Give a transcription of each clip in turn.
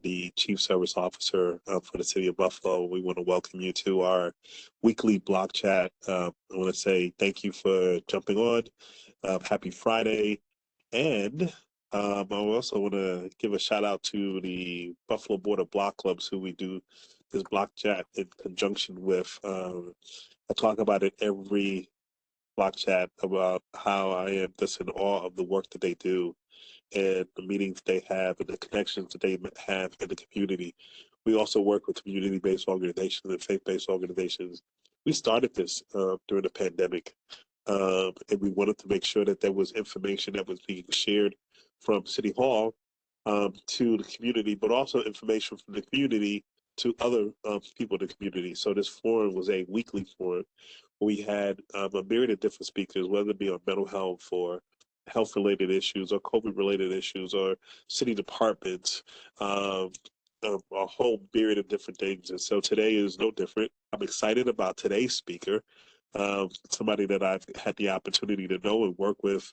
the Chief Service Officer for the City of Buffalo. We want to welcome you to our weekly block chat. I want to say thank you for jumping on. Happy Friday. And I also want to give a shout out to the Buffalo Board of Block Clubs, who we do this block chat in conjunction with. I talk about it every block chat about how I am just in awe of the work that they do and the meetings they have and the connections that they have in the community. We also work with community-based organizations and faith-based organizations. We started this during the pandemic, and we wanted to make sure that there was information that was being shared from City Hall to the community, but also information from the community to other people in the community. So this forum was a weekly forum. We had a myriad of different speakers, whether it be on mental health or health-related issues or COVID-related issues or city departments, a whole myriad of different things. And so today is no different. I'm excited about today's speaker, somebody that I've had the opportunity to know and work with.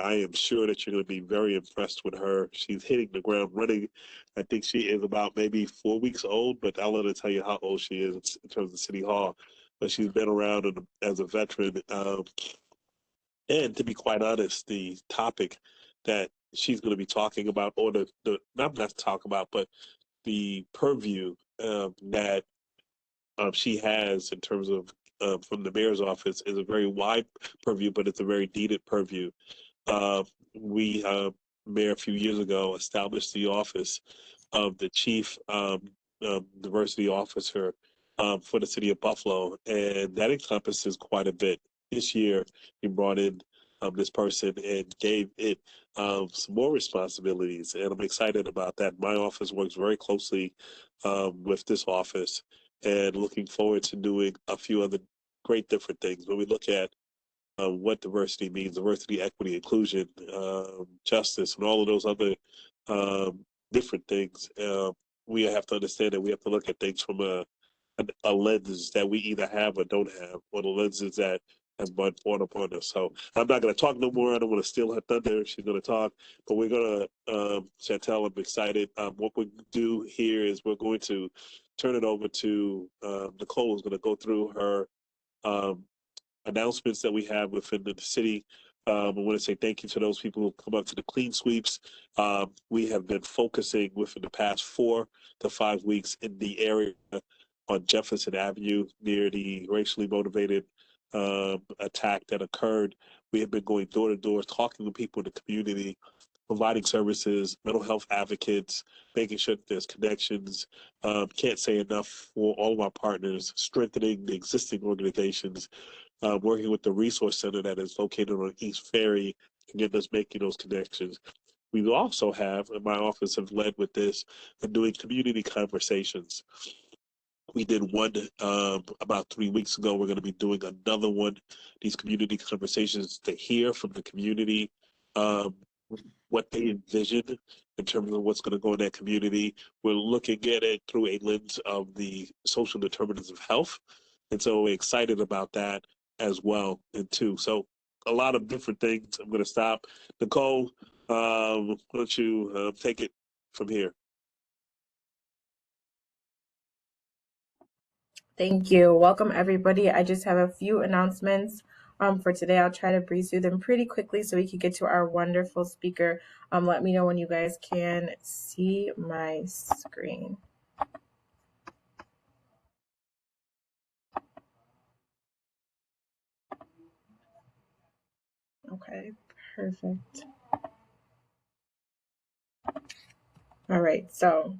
I am sure that you're going to be very impressed with her. She's hitting the ground running. I think she is about maybe 4 weeks old, but I'll let her tell you how old she is in terms of City Hall. But she's been around as a veteran. And to be quite honest, the topic that she's going to be talking about, or not talk about, but the purview that she has in terms of from the mayor's office is a very wide purview, but it's a very needed purview. We, Mayor, a few years ago, established the office of the Chief Diversity Officer for the City of Buffalo, and that encompasses quite a bit. This year, he brought in this person and gave it some more responsibilities, and I'm excited about that. My office works very closely with this office, and looking forward to doing a few other great different things. When we look at what diversity means, diversity, equity, inclusion, justice, and all of those other different things, we have to understand that we have to look at things from a lens that we either have or don't have, or the lenses that have been brought upon us. So I'm not going to talk no more. I don't want to steal her thunder. She's going to talk, but we're going to, Chantele, I'm excited. What we do here is we're going to turn it over to Nicole, who's going to go through her announcements that we have within the city. I want to say thank you to those people who come up to the clean sweeps. We have been focusing within the past 4 to 5 weeks in the area on Jefferson Avenue near the racially motivated attack that occurred. We have been going door to door, talking to people in the community, providing services, mental health advocates, making sure that there's connections. Can't say enough for all of our partners, strengthening the existing organizations, working with the resource center that is located on East Ferry, and getting us making those connections. We also have, and my office have led with this, and doing community conversations. We did one about 3 weeks ago. We're going to be doing another one. These community conversations to hear from the community what they envision in terms of what's going to go in that community. We're looking at it through a lens of the social determinants of health. And so we're excited about that as well, and too. So a lot of different things. I'm going to stop. Nicole, why don't you take it from here? Thank you. Welcome, everybody. I just have a few announcements for today. I'll try to breeze through them pretty quickly so we can get to our wonderful speaker. Let me know when you guys can see my screen. Okay, perfect. All right, so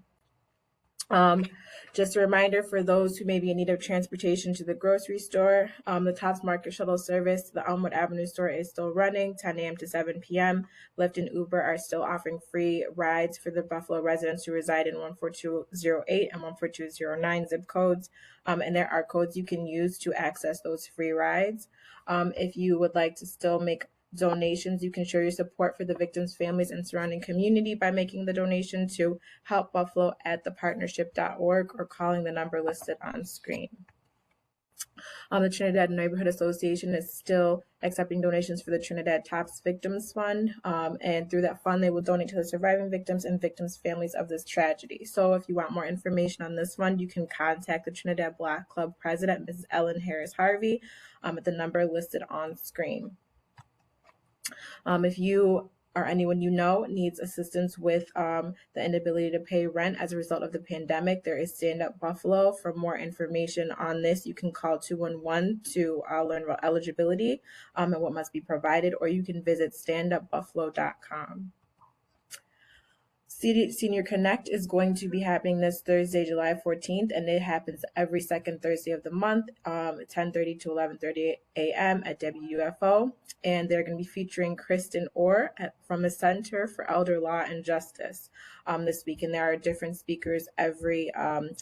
just a reminder for those who may be in need of transportation to the grocery store, the Tops Market Shuttle service to the Elmwood Avenue store is still running 10 a.m. to 7 p.m. Lyft and Uber are still offering free rides for the Buffalo residents who reside in 14208 and 14209 zip codes. And there are codes you can use to access those free rides. If you would like to still make donations, you can show your support for the victims' families and surrounding community by making the donation to helpbuffalo@thepartnership.org or calling the number listed on screen. The Trinidad Neighborhood Association is still accepting donations for the Trinidad TOPS Victims Fund. And through that fund, they will donate to the surviving victims and victims' families of this tragedy. So if you want more information on this fund, you can contact the Trinidad Black Club president, Mrs. Ellen Harris Harvey, at the number listed on screen. If you or anyone you know needs assistance with the inability to pay rent as a result of the pandemic, there is Stand Up Buffalo. For more information on this, you can call 211 to learn about eligibility and what must be provided, or you can visit standupbuffalo.com. Senior Connect is going to be happening this Thursday, July 14th, and it happens every second Thursday of the month, 10:30 to 11:30 a.m. at WUFO. And they're going to be featuring Kristen Orr from the Center for Elder Law and Justice this week. And there are different speakers every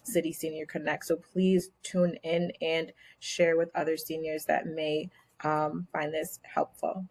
City Senior Connect. So please tune in and share with other seniors that may find this helpful.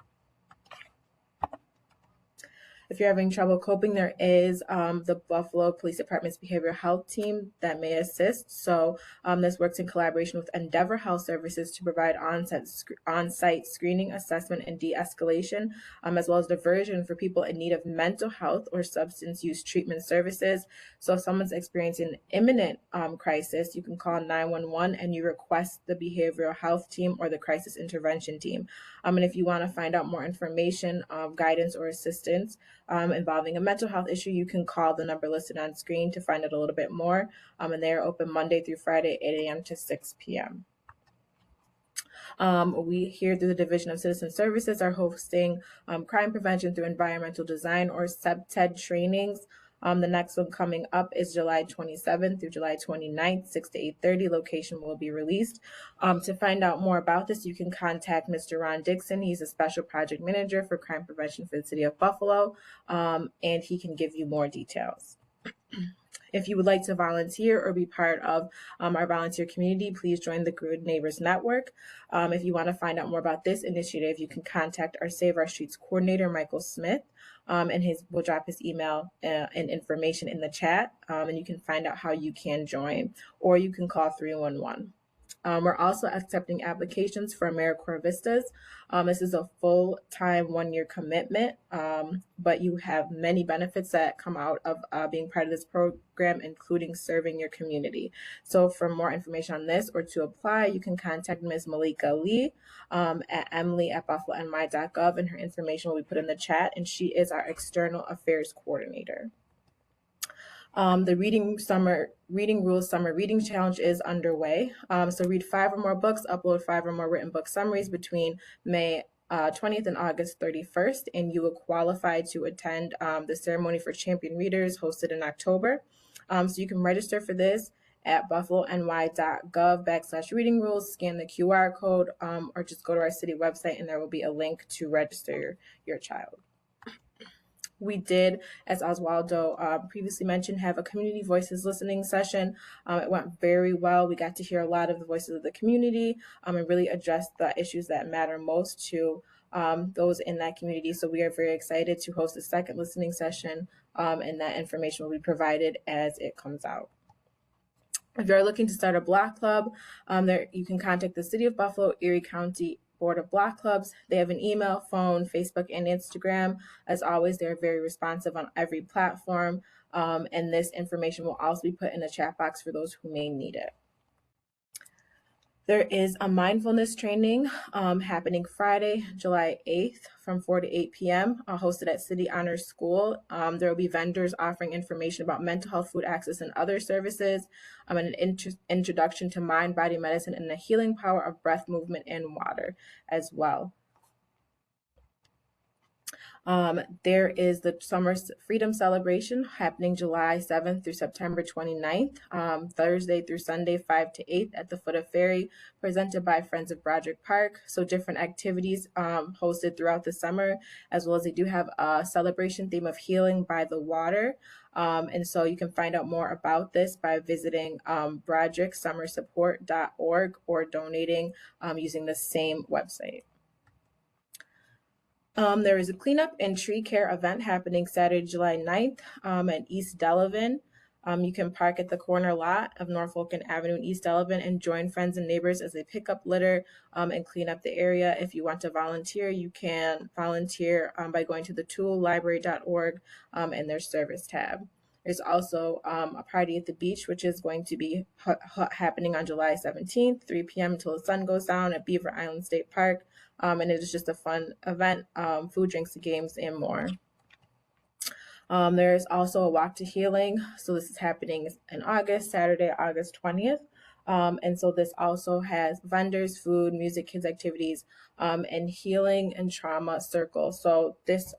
If you're having trouble coping, there is the Buffalo Police Department's behavioral health team that may assist. So this works in collaboration with Endeavor Health Services to provide on-site screening, assessment, and de-escalation, as well as diversion for people in need of mental health or substance use treatment services. So if someone's experiencing an imminent crisis, you can call 911 and you request the behavioral health team or the crisis intervention team. And if you want to find out more information, guidance, or assistance involving a mental health issue, you can call the number listed on screen to find out a little bit more. And they are open Monday through Friday, 8 a.m. to 6 p.m. We here through the Division of Citizen Services are hosting crime prevention through environmental design or CEPTED trainings. The next one coming up is July 27th through July 29th, 6 to 8:30. Location will be released. To find out more about this, you can contact Mr. Ron Dixon. He's a special project manager for crime prevention for the city of Buffalo, and he can give you more details. If you would like to volunteer or be part of our volunteer community, please join the Good Neighbors Network. If you want to find out more about this initiative, you can contact our Save Our Streets coordinator, Michael Smith, and we'll drop his email and information in the chat, and you can find out how you can join, or you can call 311. We're also accepting applications for AmeriCorps Vistas. This is a full-time 1-year commitment, but you have many benefits that come out of being part of this program, including serving your community. So for more information on this or to apply, you can contact Ms. Malika Lee at emily@buffalony.gov, and her information will be put in the chat, and she is our External Affairs Coordinator. The Reading Rules Summer Reading Challenge is underway. So read 5 or more books, upload 5 or more written book summaries between May 20th and August 31st, and you will qualify to attend the ceremony for champion readers hosted in October. So you can register for this at buffalony.gov/reading rules, scan the QR code, or just go to our city website and there will be a link to register your child. We did, as Oswaldo previously mentioned, have a Community Voices listening session. It went very well. We got to hear a lot of the voices of the community and really address the issues that matter most to those in that community. So we are very excited to host a second listening session, and that information will be provided as it comes out. If you're looking to start a block club, you can contact the City of Buffalo, Erie County Board of Block Clubs. They have an email, phone, Facebook, and Instagram. As always, they're very responsive on every platform, and this information will also be put in the chat box for those who may need it. There is a mindfulness training happening Friday, July 8th from 4 to 8 p.m. Hosted at City Honors School. There will be vendors offering information about mental health, food access, and other services, and an introduction to mind, body medicine, and the healing power of breath, movement, and water as well. There is the Summer Freedom Celebration happening July 7th through September 29th, Thursday through Sunday, 5 to 8 at the foot of Ferry, presented by Friends of Broderick Park. So different activities hosted throughout the summer, as well as they do have a celebration theme of healing by the water. And so you can find out more about this by visiting brodericksummersupport.org or donating using the same website. There is a cleanup and tree care event happening Saturday, July 9th at East Delavan. You can park at the corner lot of Norfolk and Avenue in East Delavan and join friends and neighbors as they pick up litter and clean up the area. If you want to volunteer, you can volunteer by going to the toollibrary.org and their service tab. There's also a party at the beach, which is going to be happening on July 17th, 3 p.m. until the sun goes down at Beaver Island State Park. And it is just a fun event, food, drinks, games, and more. There's also a walk to healing. So this is happening in August, Saturday, August 20th. And so this also has vendors, food, music, kids activities, and healing and trauma circle. So this,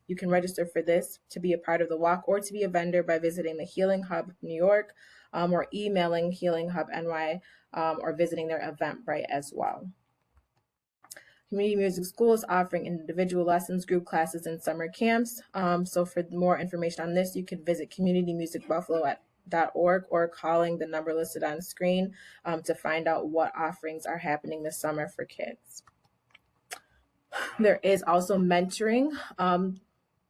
you can register for this to be a part of the walk or to be a vendor by visiting the Healing Hub New York or emailing Healing Hub NY or visiting their Eventbrite as well. Community Music School is offering individual lessons, group classes, and summer camps. So for more information on this, you can visit communitymusicbuffalo.org or calling the number listed on screen to find out what offerings are happening this summer for kids. There is also mentoring,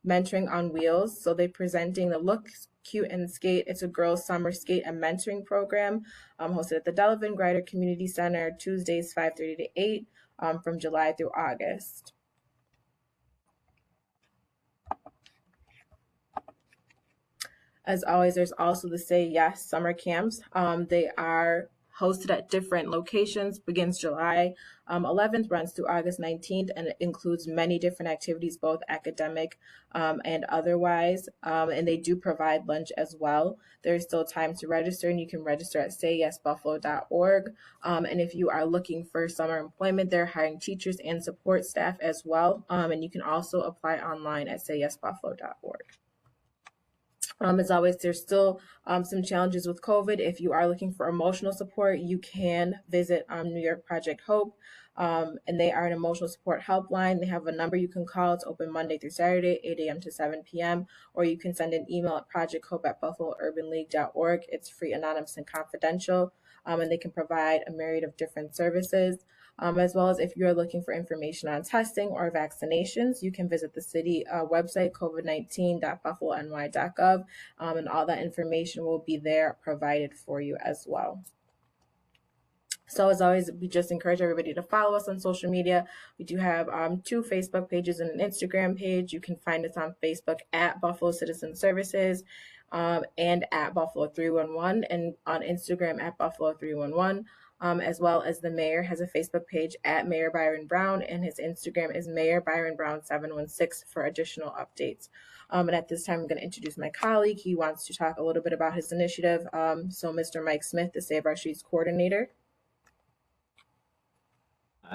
mentoring on wheels. So they're presenting the Look Cute and Skate. It's a girls' summer skate and mentoring program hosted at the Delavan Grider Community Center, Tuesdays 5:30 to 8 from July through August. As always, there's also the Say Yes summer camps. They are hosted at different locations, begins July 11th, runs through August 19th, and it includes many different activities, both academic and otherwise. And they do provide lunch as well. There's still time to register, and you can register at sayyesbuffalo.org. And if you are looking for summer employment, they're hiring teachers and support staff as well. And you can also apply online at sayyesbuffalo.org. As always, there's still some challenges with COVID. If you are looking for emotional support, you can visit New York Project Hope, and they are an emotional support helpline. They have a number you can call. It's open Monday through Saturday, 8 a.m. to 7 p.m., or you can send an email at projecthope@buffalourbanleague.org. It's free, anonymous, and confidential, and they can provide a myriad of different services. As well as if you're looking for information on testing or vaccinations, you can visit the city website, covid19.buffalony.gov, and all that information will be there provided for you as well. So as always, we just encourage everybody to follow us on social media. We do have 2 Facebook pages and an Instagram page. You can find us on Facebook at Buffalo Citizen Services and at Buffalo 311, and on Instagram at Buffalo 311. As well as the mayor has a Facebook page at Mayor Byron Brown, and his Instagram is Mayor Byron Brown 716 for additional updates. And at this time, I'm going to introduce my colleague. He wants to talk a little bit about his initiative. So Mr. Mike Smith, the Save Our Streets coordinator.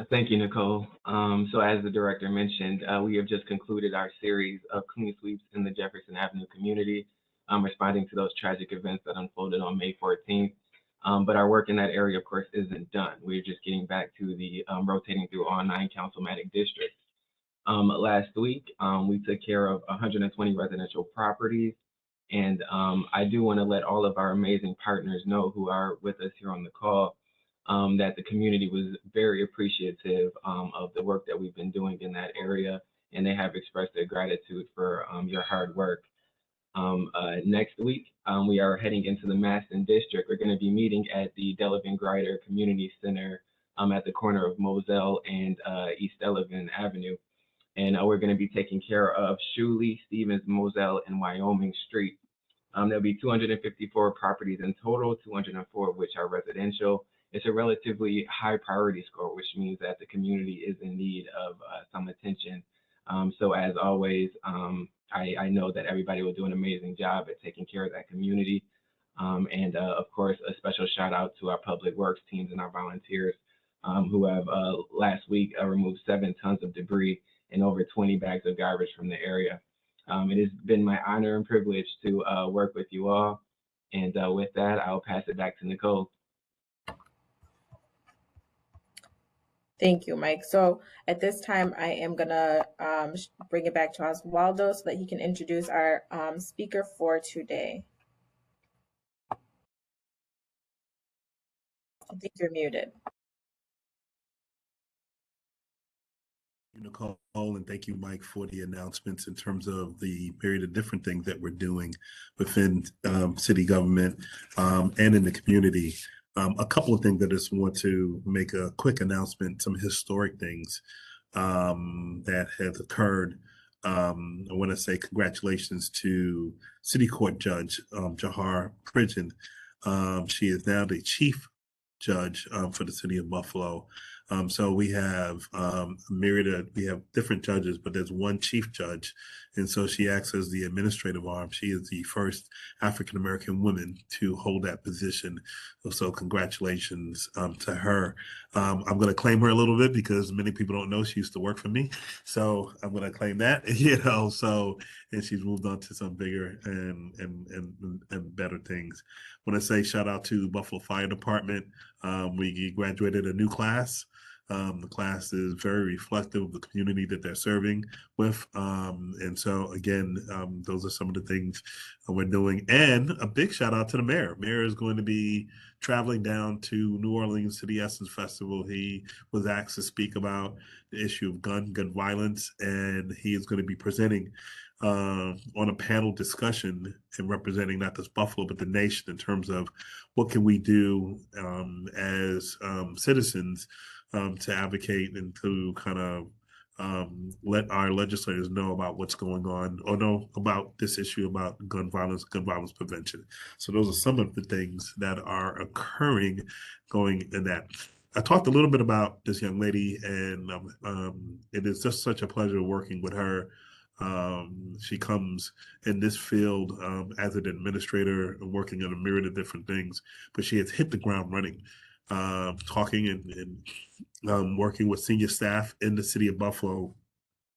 Thank you, Nicole. So as the director mentioned, we have just concluded our series of clean sweeps in the Jefferson Avenue community, responding to those tragic events that unfolded on May 14th. But our work in that area, of course, isn't done. We're just getting back to the rotating through all 9 councilmatic districts. Last week, we took care of 120 residential properties. And I do want to let all of our amazing partners know who are with us here on the call that the community was very appreciative of the work that we've been doing in that area. And they have expressed their gratitude for your hard work. Next week, we are heading into the Maston District. We're going to be meeting at the Delavan Grider Community Center at the corner of Moselle and East Delavan Avenue. And we're going to be taking care of Shuley, Stevens, Moselle, and Wyoming Street. There'll be 254 properties in total, 204 of which are residential. It's a relatively high priority score, which means that the community is in need of some attention. So as always, I know that everybody will do an amazing job at taking care of that community. And of course, a special shout out to our public works teams and our volunteers who have last week removed 7 tons of debris and over 20 bags of garbage from the area. It has been my honor and privilege to work with you all. And with that, I'll pass it back to Nicole. Thank you, Mike. So at this time, I am going to bring it back to Oswaldo so that he can introduce our speaker for today. I think you're muted. Nicole, and thank you, Mike, for the announcements in terms of the myriad of different things that we're doing within city government and in the community. A couple of things that I just want to make a quick announcement, some historic things that have occurred. I want to say congratulations to City Court Judge Jahar Pridgen. She is now the Chief Judge for the City of Buffalo. So we have we have different judges, but there's one chief judge. And so she acts as the administrative arm. She is the first African American woman to hold that position. So congratulations to her. I'm going to claim her a little bit because many people don't know she used to work for me. So I'm going to claim that, and she's moved on to some bigger and better things. I want to say shout out to Buffalo Fire Department. We graduated a new class. The class is very reflective of the community that they're serving with. And so, again, those are some of the things we're doing. And a big shout out to the mayor. Mayor is going to be traveling down to New Orleans to the Essence Festival. He was asked to speak about the issue of gun violence, and he is going to be presenting on a panel discussion and representing not just Buffalo, but the nation in terms of what can we do as citizens to advocate and to kind of let our legislators know about what's going on or know about this issue about gun violence prevention. So those are some of the things that are occurring going in that. I talked a little bit about this young lady, and it is just such a pleasure working with her. She comes in this field as an administrator and working on a myriad of different things, but she has hit the ground running, talking and working with senior staff in the city of Buffalo,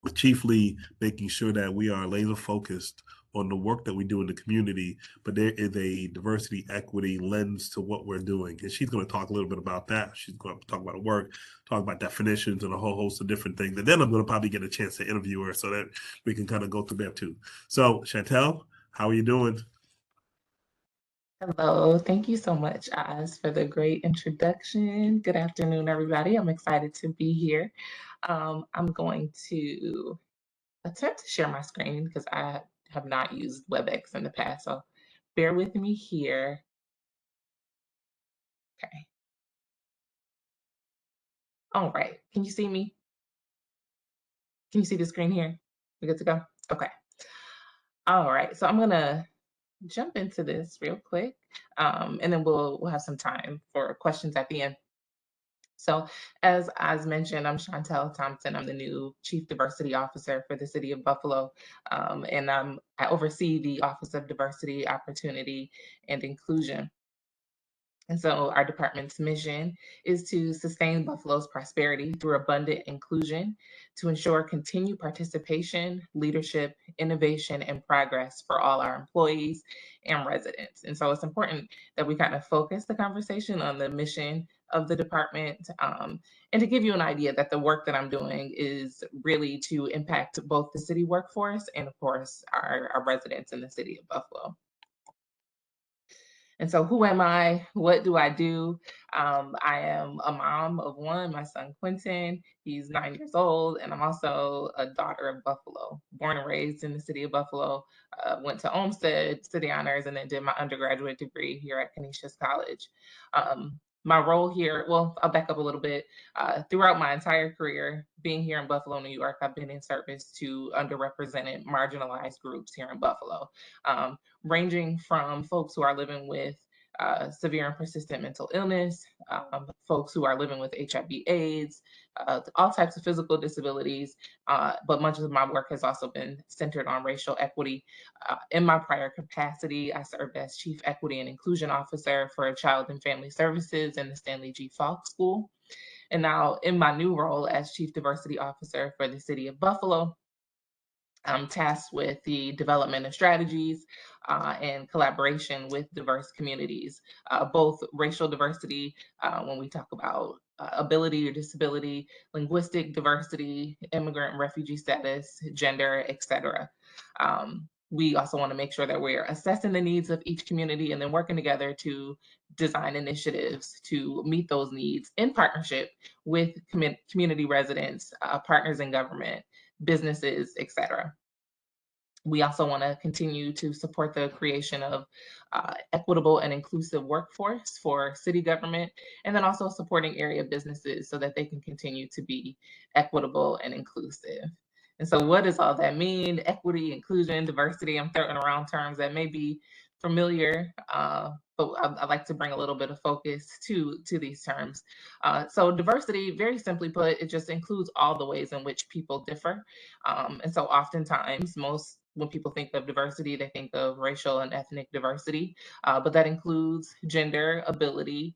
but chiefly making sure that we are laser focused on the work that we do in the community, but there is a diversity equity lens to what we're doing. And she's going to talk a little bit about that. She's going to talk about her work, talk about definitions and a whole host of different things. And then I'm going to probably get a chance to interview her so that we can kind of go through that too. So Chantele, how are you doing? Hello, thank you so much, Oz, for the great introduction. Good afternoon, everybody. I'm excited to be here. I'm going to attempt to share my screen because I have not used WebEx in the past, so bear with me here. Okay. All right, can you see me? Can you see the screen here? We good to go? Okay. All right, so I'm gonna jump into this real quick, and then we'll have some time for questions at the end. So as mentioned, I'm Chantele Thompson. I'm the new Chief Diversity Officer for the City of Buffalo, and I oversee the Office of Diversity, Opportunity, and Inclusion. And so our department's mission is to sustain Buffalo's prosperity through abundant inclusion, to ensure continued participation, leadership, innovation, and progress for all our employees and residents. And so it's important that we kind of focus the conversation on the mission of the department, and to give you an idea that the work that I'm doing is really to impact both the city workforce and, of course, our residents in the city of Buffalo. And so, who am I? What do I do? I am a mom of one, my son Quentin. He's 9 years old, and I'm also a daughter of Buffalo, born and raised in the city of Buffalo. Went to Olmsted City Honors, and then did my undergraduate degree here at Canisius College. My role here, well, I'll back up a little bit. Throughout my entire career, being here in Buffalo, New York, I've been in service to underrepresented, marginalized groups here in Buffalo, ranging from folks who are living with severe and persistent mental illness, folks who are living with HIV/AIDS, all types of physical disabilities. But much of my work has also been centered on racial equity. In my prior capacity, I served as Chief Equity and Inclusion Officer for Child and Family Services in the Stanley G. Falk School. And now in my new role as Chief Diversity Officer for the City of Buffalo, I'm tasked with the development of strategies and collaboration with diverse communities, both racial diversity, when we talk about ability or disability, linguistic diversity, immigrant and refugee status, gender, etc. we also want to make sure that we're assessing the needs of each community and then working together to design initiatives to meet those needs in partnership with community residents, partners in government, businesses, etc. We also want to continue to support the creation of equitable and inclusive workforce for city government, and then also supporting area businesses so that they can continue to be equitable and inclusive. And so what does all that mean? Equity, inclusion, diversity, I'm throwing around terms that may be familiar, but I'd like to bring a little bit of focus to these terms. So diversity, very simply put, it just includes all the ways in which people differ. And so oftentimes, when people think of diversity, they think of racial and ethnic diversity, but that includes gender, ability,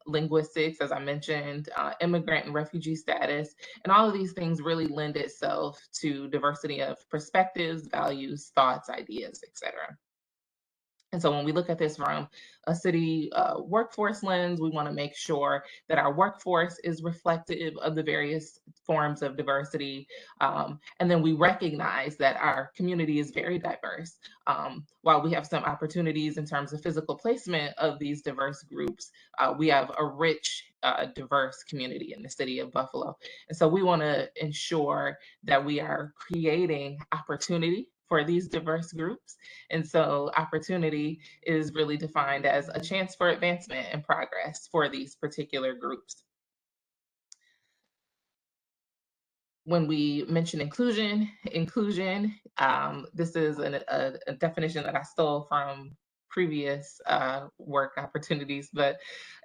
linguistics, as I mentioned, immigrant and refugee status, and all of these things really lend itself to diversity of perspectives, values, thoughts, ideas, etc. And so when we look at this from a city workforce lens, we want to make sure that our workforce is reflective of the various forms of diversity. And then we recognize that our community is very diverse. While we have some opportunities in terms of physical placement of these diverse groups, we have a rich, diverse community in the city of Buffalo. And so we want to ensure that we are creating opportunity for these diverse groups. And so opportunity is really defined as a chance for advancement and progress for these particular groups. When we mention inclusion, this is a definition that I stole from previous work opportunities, but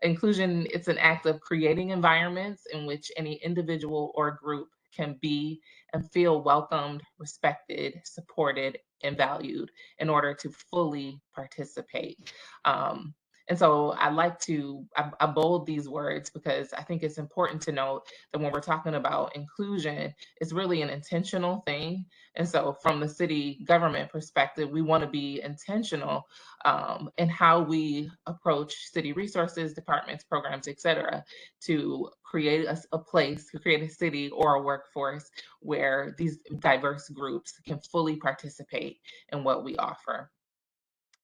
inclusion, it's an act of creating environments in which any individual or group can be and feel welcomed, respected, supported, and valued in order to fully participate. And so I bold these words because I think it's important to note that when we're talking about inclusion, it's really an intentional thing. And so from the city government perspective, we want to be intentional in how we approach city resources, departments, programs, et cetera, to create a place, to create a city or a workforce where these diverse groups can fully participate in what we offer.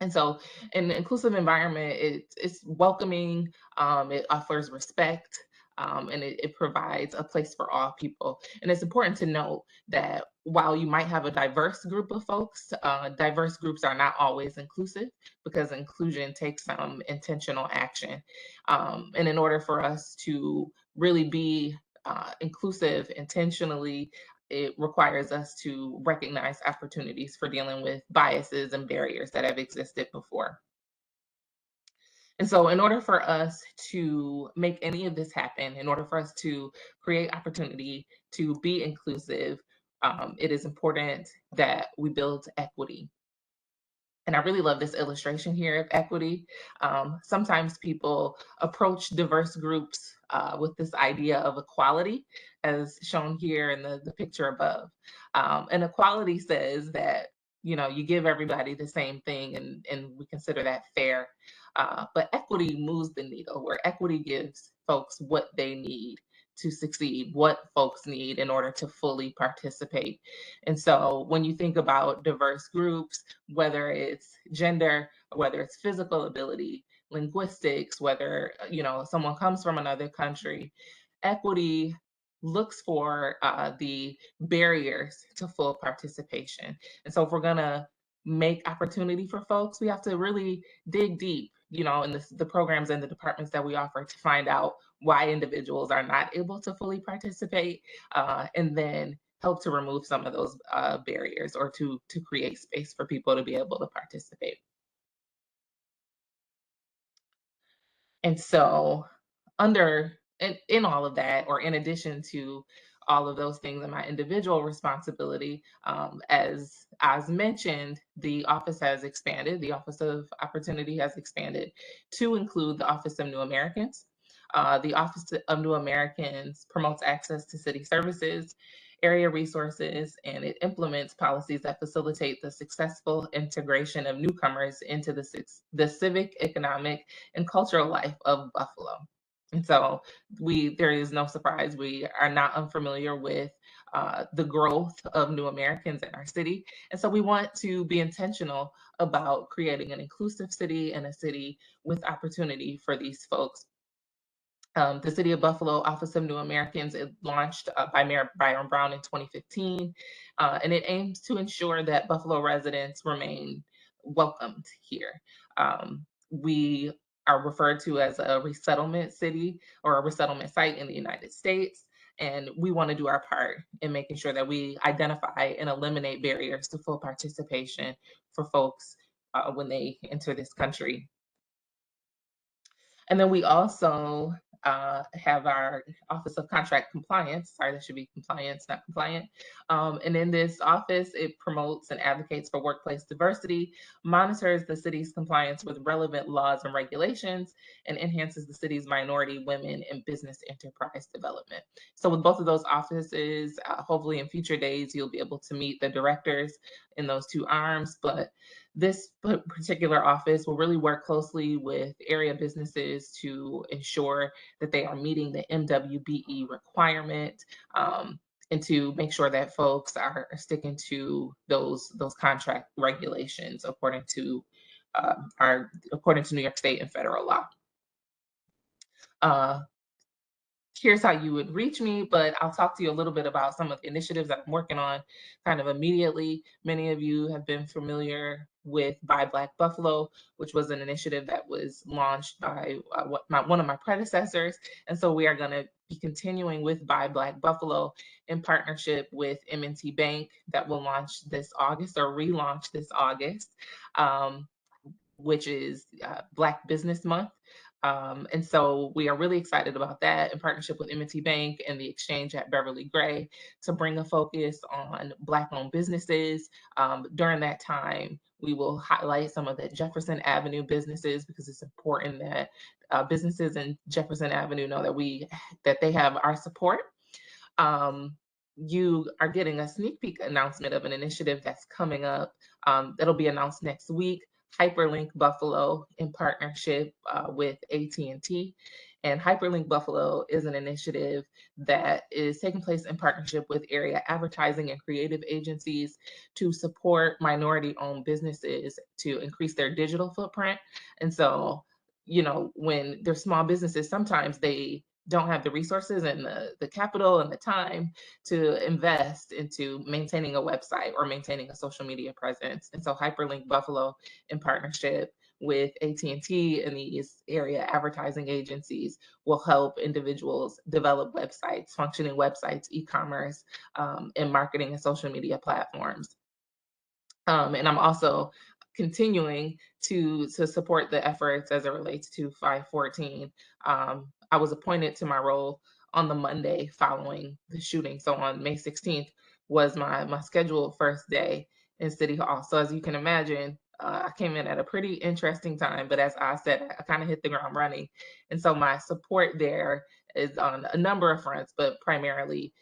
And so in an inclusive environment, it's welcoming, it offers respect, and it provides a place for all people. And it's important to note that while you might have a diverse group of folks, diverse groups are not always inclusive because inclusion takes some intentional action. And in order for us to really be inclusive intentionally, it requires us to recognize opportunities for dealing with biases and barriers that have existed before. And so in order for us to make any of this happen, in order for us to create opportunity to be inclusive, it is important that we build equity. And I really love this illustration here of equity. Sometimes people approach diverse groups with this idea of equality, as shown here in the picture above. And equality says that, you give everybody the same thing and we consider that fair. But equity moves the needle, where equity gives folks what they need to succeed, what folks need in order to fully participate. And so when you think about diverse groups, whether it's gender, whether it's physical ability, linguistics, whether someone comes from another country, equity looks for the barriers to full participation. And so if we're going to make opportunity for folks, we have to really dig deep, in the programs and the departments that we offer to find out why individuals are not able to fully participate, and then help to remove some of those barriers or to create space for people to be able to participate. And so in all of that, or in addition to all of those things in my individual responsibility, as mentioned, the office has expanded. The Office of Opportunity has expanded to include the Office of New Americans. The Office of New Americans promotes access to city services, area resources, and it implements policies that facilitate the successful integration of newcomers into the civic, economic, and cultural life of Buffalo. And so there is no surprise, we are not unfamiliar with the growth of new Americans in our city. And so we want to be intentional about creating an inclusive city and a city with opportunity for these folks. The City of Buffalo Office of New Americans, it launched by Mayor Byron Brown in 2015, and it aims to ensure that Buffalo residents remain welcomed here. We are referred to as a resettlement city or a resettlement site in the United States, and we want to do our part in making sure that we identify and eliminate barriers to full participation for folks when they enter this country. And then we also have our Office of Contract Compliance. Sorry, that should be compliance, not compliant. And in this office, it promotes and advocates for workplace diversity, monitors the city's compliance with relevant laws and regulations, and enhances the city's minority, women, and business enterprise development. So with both of those offices, hopefully in future days, you'll be able to meet the directors in those two arms. But this particular office will really work closely with area businesses to ensure that they are meeting the MWBE requirement, and to make sure that folks are sticking to those contract regulations according to New York State and federal law. Here's how you would reach me, but I'll talk to you a little bit about some of the initiatives that I'm working on kind of immediately. Many of you have been familiar with Buy Black Buffalo, which was an initiative that was launched by one of my predecessors. And so we are going to be continuing with Buy Black Buffalo in partnership with M&T Bank that will launch this August or relaunch this August, which is Black Business Month. And so we are really excited about that in partnership with M&T Bank and the Exchange at Beverly Gray to bring a focus on Black-owned businesses. During that time, we will highlight some of the Jefferson Avenue businesses because it's important that businesses in Jefferson Avenue know that they have our support. You are getting a sneak peek announcement of an initiative that's coming up that'll be announced next week. Hyperlink Buffalo in partnership with AT&T. And Hyperlink Buffalo is an initiative that is taking place in partnership with area advertising and creative agencies to support minority-owned businesses to increase their digital footprint. And so, when they're small businesses, sometimes they don't have the resources and the capital and the time to invest into maintaining a website or maintaining a social media presence. And so Hyperlink Buffalo, in partnership with AT&T and these area advertising agencies, will help individuals develop websites, functioning websites, e-commerce, and marketing and social media platforms. And I'm also continuing to support the efforts as it relates to 514. I was appointed to my role on the Monday following the shooting. So on May 16th was my scheduled first day in City Hall. So as you can imagine, I came in at a pretty interesting time, but as I said, I kind of hit the ground running. And so my support there is on a number of fronts, but primarily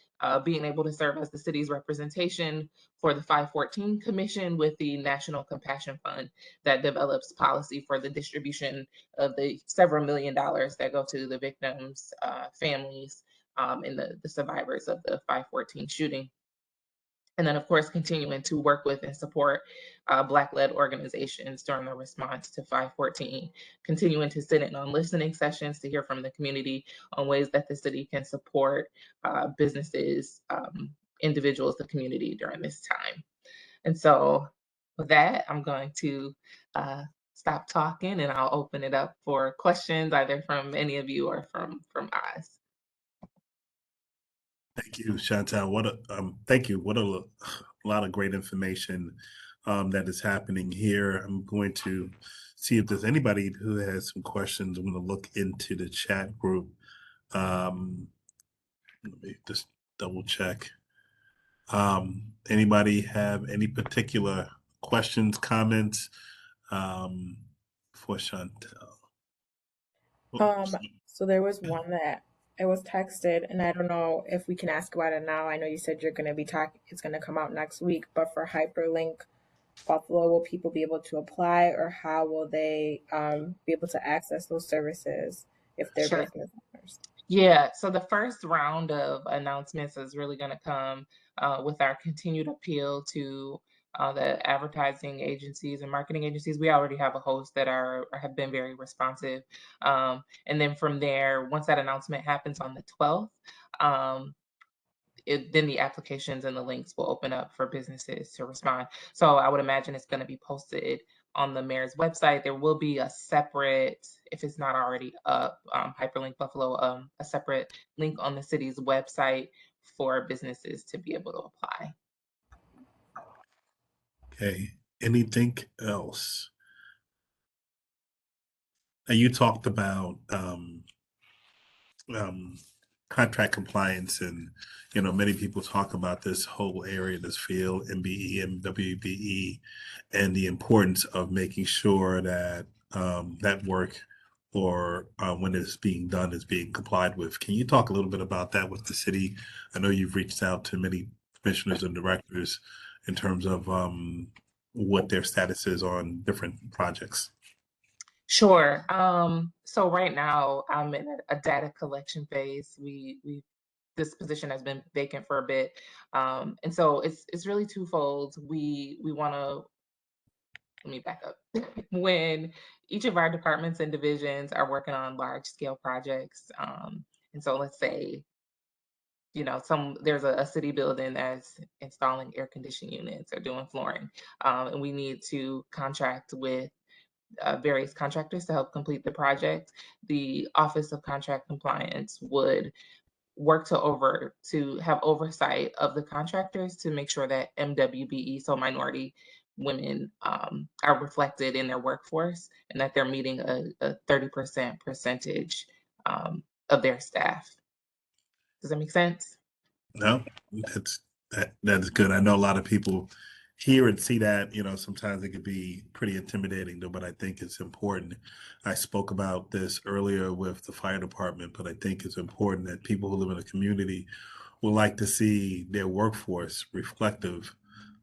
being able to serve as the city's representation for the 514 Commission with the National Compassion Fund that develops policy for the distribution of the several $1 million that go to the victims' families and the survivors of the 514 shooting. And then, of course, continuing to work with and support Black-led organizations during the response to 514, continuing to sit in on listening sessions to hear from the community on ways that the city can support businesses, individuals, the community during this time. And so with that, I'm going to stop talking and I'll open it up for questions either from any of you or from Oz. Thank you, Chantele. Thank you. What a lot of great information that is happening here. I'm going to see if there's anybody who has some questions. I'm going to look into the chat group. Let me just double check. Anybody have any particular questions, comments for Chantele? So there was one that it was texted, and I don't know if we can ask about it now. I know you said you're going to be it's going to come out next week, but for Hyperlink Buffalo, will people be able to apply, or how will they be able to access those services if they're Sure. business owners? Yeah, so the first round of announcements is really going to come with our continued appeal to the advertising agencies and marketing agencies. We already have a host that have been very responsive, and then from there, once that announcement happens on the 12th, um, then the applications and the links will open up for businesses to respond. So I would imagine it's going to be posted on the mayor's website. There will be a separate, if it's not already up, Hyperlink Buffalo, a separate link on the city's website for businesses to be able to apply. Okay. Anything else? Now you talked about um, contract compliance, and many people talk about this whole area, this field, MBE and WBE, and the importance of making sure that that work, or when it's being done, is being complied with. Can you talk a little bit about that with the city? I know you've reached out to many commissioners and directors in terms of what their status is on different projects. Sure. So right now I'm in a data collection phase. This position has been vacant for a bit, and so it's really twofold. We want to let me back up. When each of our departments and divisions are working on large scale projects, and so let's say there's a city building that's installing air conditioning units or doing flooring, and we need to contract with various contractors to help complete the project. The Office of Contract Compliance would work to have oversight of the contractors to make sure that MWBE, so minority women, are reflected in their workforce, and that they're meeting a 30% percentage of their staff. Does that make sense? No, that's good. I know a lot of people hear and see that, sometimes it could be pretty intimidating though, but I think it's important. I spoke about this earlier with the fire department, but I think it's important that people who live in a community would like to see their workforce reflective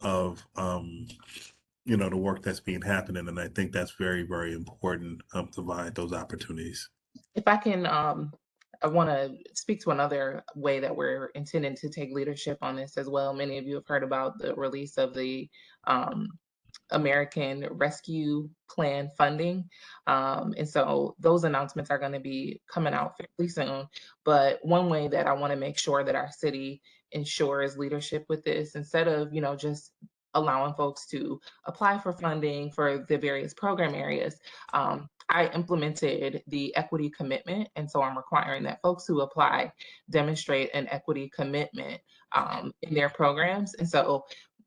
of the work that's being happening. And I think that's very, very important to provide those opportunities. If I can, I want to speak to another way that we're intending to take leadership on this as well. Many of you have heard about the release of the um, American Rescue Plan funding. And so those announcements are going to be coming out fairly soon. But one way that I want to make sure that our city ensures leadership with this, instead of, just allowing folks to apply for funding for the various program areas, I implemented the equity commitment. And so I'm requiring that folks who apply demonstrate an equity commitment in their programs. And so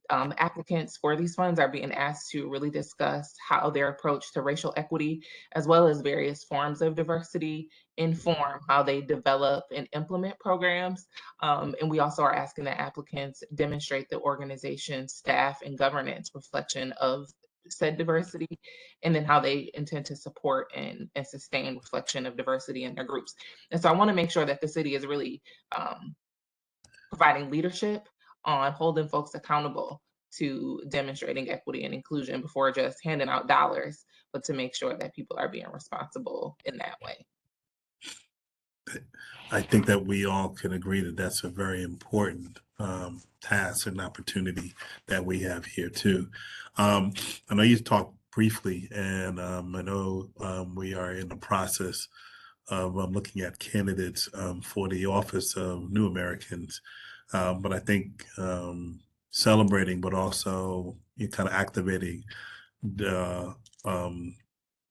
applicants for these funds are being asked to really discuss how their approach to racial equity, as well as various forms of diversity, inform how they develop and implement programs. And we also are asking that applicants demonstrate the organization's staff and governance reflection of said diversity, and then how they intend to support and sustain reflection of diversity in their groups. And so I want to make sure that the city is really providing leadership on holding folks accountable to demonstrating equity and inclusion before just handing out dollars, but to make sure that people are being responsible in that way. I think that we all can agree that that's a very important task and opportunity that we have here too. I know you talked briefly, and I know we are in the process of looking at candidates for the office of New Americans. But I think celebrating, but also kind of activating the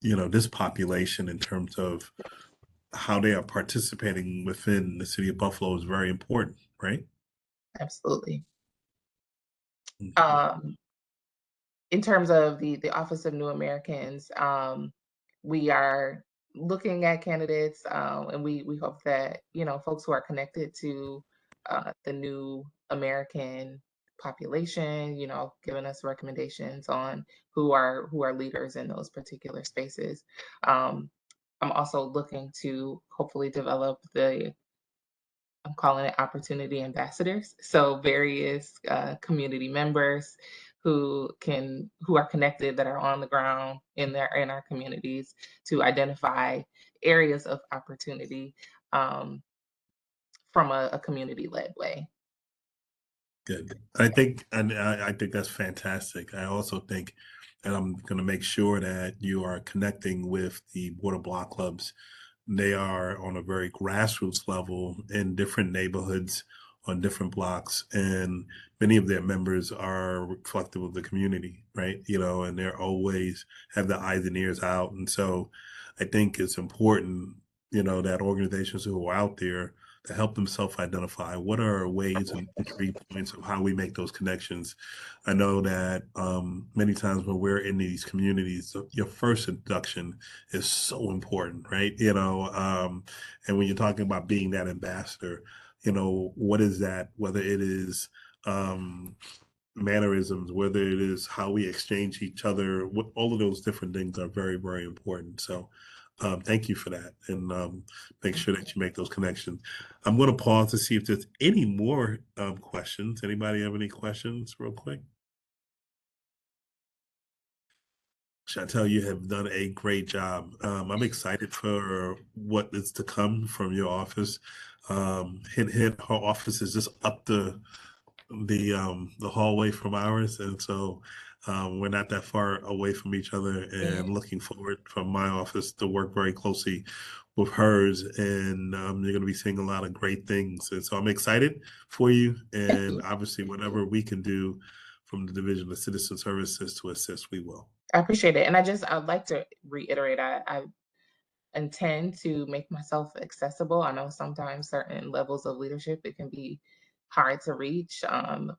this population in terms of how they are participating within the city of Buffalo is very important, right? Absolutely. Mhm. In terms of the Office of New Americans, we are looking at candidates, and we hope that folks who are connected to the New American population, giving us recommendations on who are leaders in those particular spaces. I'm also looking to hopefully develop I'm calling it opportunity ambassadors. So various community members who are connected, that are on the ground in our communities, to identify areas of opportunity, from a community-led way. Good. I think, and I think that's fantastic. I also think, and I'm going to make sure that you are connecting with the Border Block Clubs. They are on a very grassroots level in different neighborhoods on different blocks, and many of their members are reflective of the community, right? You know, and they're always have the eyes and ears out. And so I think it's important, you know, that organizations who are out there to help them self-identify what are ways and entry points of how we make those connections. I know that many times when we're in these communities, your first introduction is so important, right? You know, and when you're talking about being that ambassador, you know, what is that? Whether it is mannerisms, whether it is how we exchange each other, all of those different things are very, very important. So thank you for that, and make sure that you make those connections. I'm going to pause to see if there's any more questions. Anybody have any questions real quick? Chantele, you have done a great job. I'm excited for what is to come from your office. Hint, hint, her office is just up the hallway from ours, and so we're not that far away from each other. And looking forward from my office to work very closely with hers, and you're going to be seeing a lot of great things. And so I'm excited for you, and obviously whatever we can do from the Division of Citizen Services to assist, we will. I appreciate it. And I'd like to reiterate, I intend to make myself accessible. I know sometimes certain levels of leadership, it can be hard to reach.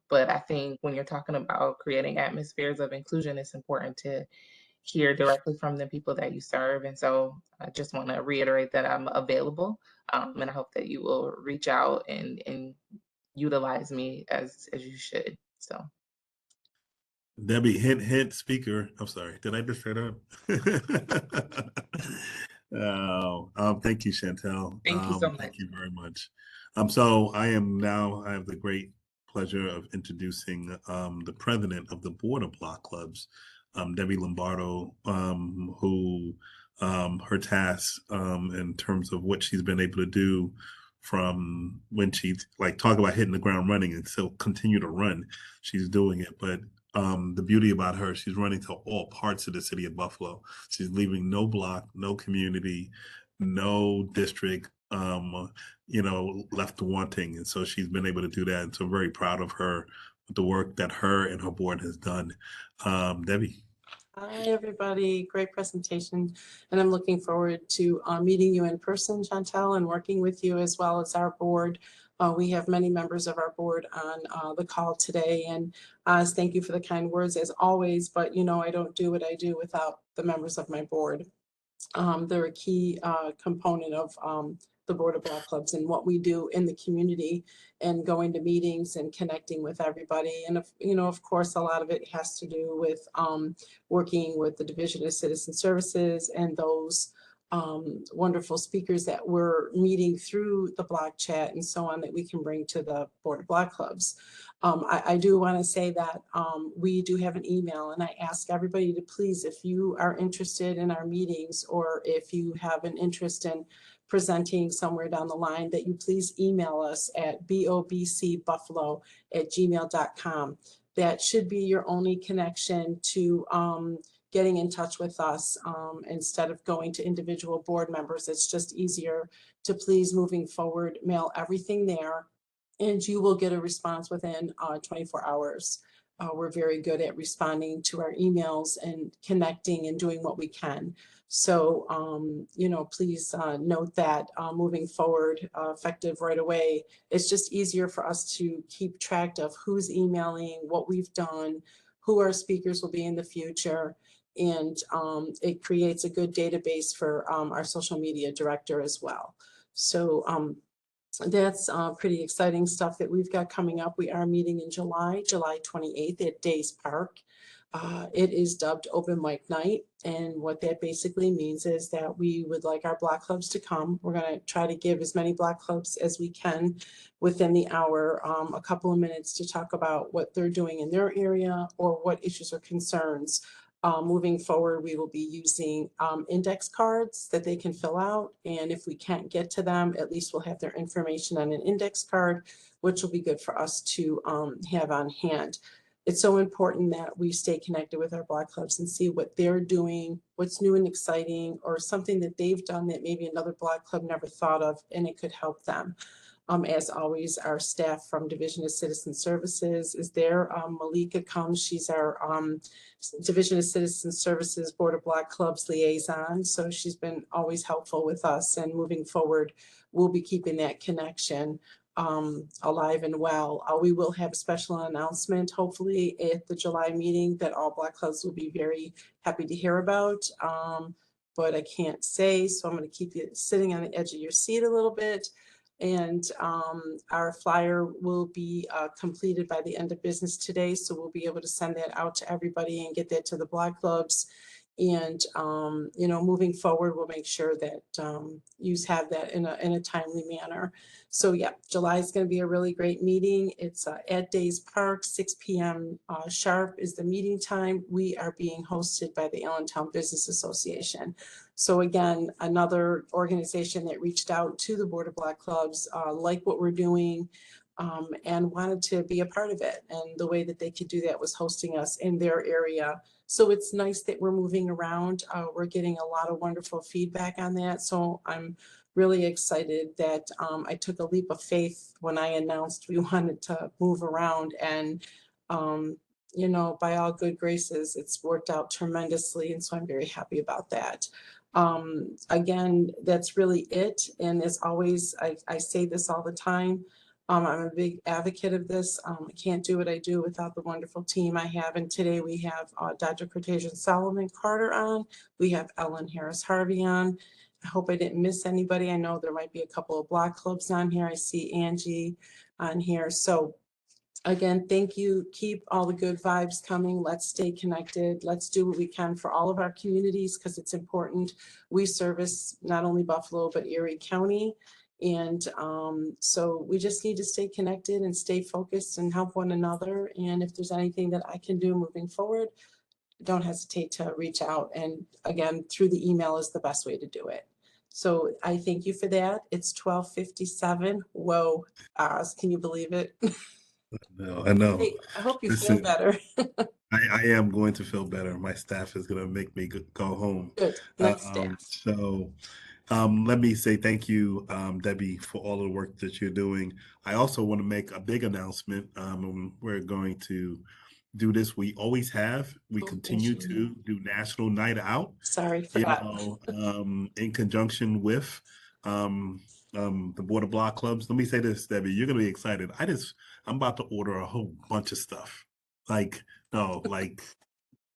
But I think when you're talking about creating atmospheres of inclusion, it's important to hear directly from the people that you serve. And so I just want to reiterate that I'm available. And I hope that you will reach out and utilize me as you should. So. Debbie, hint, hint, speaker. I'm sorry. Did I just say that? Oh, thank you, Chantele. Thank you so much. Thank you very much. So I have the great pleasure of introducing the president of the Board of Block Clubs, Debbie Lombardo, who her tasks in terms of what she's been able to do from when she talk about hitting the ground running and still continue to run, she's doing it. But the beauty about her, she's running to all parts of the city of Buffalo. She's leaving no block, no community, no district, left wanting. And so she's been able to do that. And so I'm very proud of her with the work that her and her board has done. Debbie. Hi, everybody. Great presentation. And I'm looking forward to meeting you in person, Chantele, and working with you as well as our board. We have many members of our board on the call today. And thank you for the kind words as always. But, you know, I don't do what I do without the members of my board. They're a key component of the Board of Block Clubs and what we do in the community and going to meetings and connecting with everybody. And, of course, a lot of it has to do with working with the Division of Citizen Services and those wonderful speakers that we're meeting through the block chat and so on that we can bring to the Board of Block Clubs. I do want to say that we do have an email, and I ask everybody to please, if you are interested in our meetings or if you have an interest in presenting somewhere down the line, that you please email us at bobcbuffalo@gmail.com. That should be your only connection to getting in touch with us instead of going to individual board members. It's just easier to please, moving forward, mail everything there, and you will get a response within 24 hours. We're very good at responding to our emails and connecting and doing what we can. So, please note that moving forward, effective right away, it's just easier for us to keep track of who's emailing, what we've done, who our speakers will be in the future. And it creates a good database for our social media director as well. So that's pretty exciting stuff that we've got coming up. We are meeting in July 28th at Days Park. It is dubbed Open Mic Night. And what that basically means is that we would like our block clubs to come. We're going to try to give as many block clubs as we can within the hour, a couple of minutes to talk about what they're doing in their area or what issues or concerns moving forward, we will be using index cards that they can fill out. And if we can't get to them, at least we'll have their information on an index card, which will be good for us to have on hand. It's so important that we stay connected with our Block clubs and see what they're doing, what's new and exciting, or something that they've done that maybe another Block club never thought of, and it could help them. As always, our staff from Division of Citizen Services is there. Malika comes, she's our Division of Citizen Services Board of Block Clubs liaison. So she's been always helpful with us, and moving forward, we'll be keeping that connection alive and well. We will have a special announcement, hopefully at the July meeting, that all Block clubs will be very happy to hear about. But I can't say, so I'm going to keep you sitting on the edge of your seat a little bit. And our flyer will be completed by the end of business today. So we'll be able to send that out to everybody and get that to the Block clubs. And, you know, moving forward, we'll make sure that you have that in a timely manner. So yeah, July is going to be a really great meeting. It's at Days Park, 6 p.m. Sharp is the meeting time. We are being hosted by the Allentown Business Association. So again, another organization that reached out to the Board of Block Clubs, like what we're doing, and wanted to be a part of it. And the way that they could do that was hosting us in their area. So it's nice that we're moving around. We're getting a lot of wonderful feedback on that. So I'm really excited that I took a leap of faith when I announced we wanted to move around. And you know, by all good graces, it's worked out tremendously. And so I'm very happy about that. Again, that's really it. And as always, I say this all the time. I'm a big advocate of this. I can't do what I do without the wonderful team I have. And today we have Dr. Cortasian Solomon Carter on. We have Ellen Harris Harvey on. I hope I didn't miss anybody. I know there might be a couple of Block clubs on here. I see Angie on here. So again, thank you. Keep all the good vibes coming. Let's stay connected. Let's do what we can for all of our communities because it's important. We service not only Buffalo, but Erie County. And so we just need to stay connected and stay focused and help one another. And if there's anything that I can do moving forward, don't hesitate to reach out. And again, through the email is the best way to do it. So I thank you for that. It's 12:57. Whoa, Oz, can you believe it? No, I know. Hey, I hope you Listen, feel better. I am going to feel better. My staff is going to make me go home. Good. Nice staff. So let me say thank you, Debbie, for all of the work that you're doing. I also want to make a big announcement. We're going to do this. We always have. We continue to do National Night Out. Sorry, You forgot. know, in conjunction with the Board of Block Clubs. Let me say this, Debbie, you're going to be excited. I'm about to order a whole bunch of stuff. Like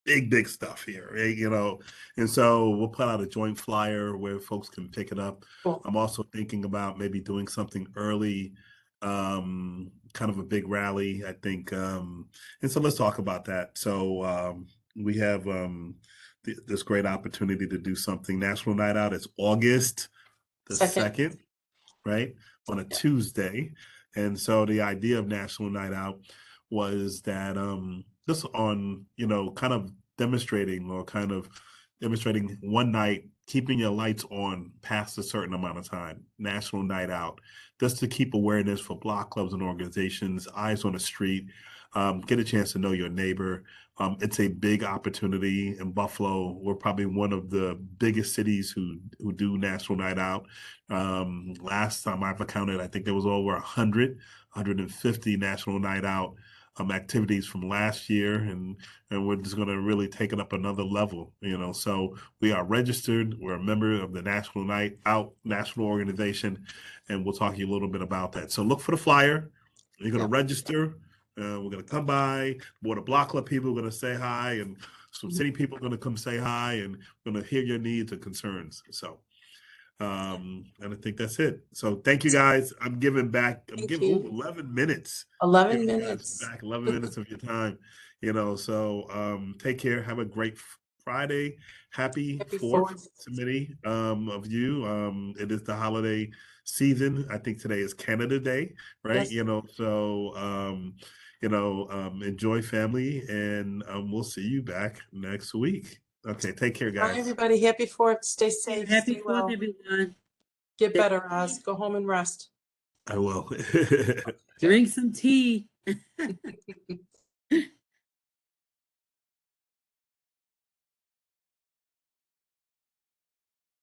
big stuff here, right? You know, and so we'll put out a joint flyer where folks can pick it up. Cool. I'm also thinking about maybe doing something early, kind of a big rally, I think. And so let's talk about that. So we have this great opportunity to do something. National Night Out. It's August the 2nd, right? On a Tuesday. And so the idea of National Night Out was that just on, you know, kind of demonstrating one night, keeping your lights on past a certain amount of time, National Night Out, just to keep awareness for block clubs and organizations, eyes on the street, get a chance to know your neighbor. It's a big opportunity in Buffalo. We're probably one of the biggest cities who do National Night Out. Last time I've counted, I think there was over 150 National Night Out activities from last year, and we're just going to really take it up another level, you know. So we are registered. We're a member of the National Night Out National Organization, and we'll talk to you a little bit about that. So look for the flyer. You're going to register. We're going to come by. Board of Block Club people are going to say hi, and some city people are going to come say hi, and we're going to hear your needs and concerns. So and I think that's it. So thank you guys. I'm giving 11 minutes. 11 minutes. Back 11 minutes of your time. You know, so take care. Have a great Friday. Happy 4th to many of you. It is the holiday season. I think today is Canada Day, right? Yes. You know, so enjoy family, and we'll see you back next week. Okay, take care, Bye, guys. everybody. Happy 4th. Stay safe. Happy Stay 4th, well. everyone. Get better, Oz. Go home and rest. I will. Drink some tea.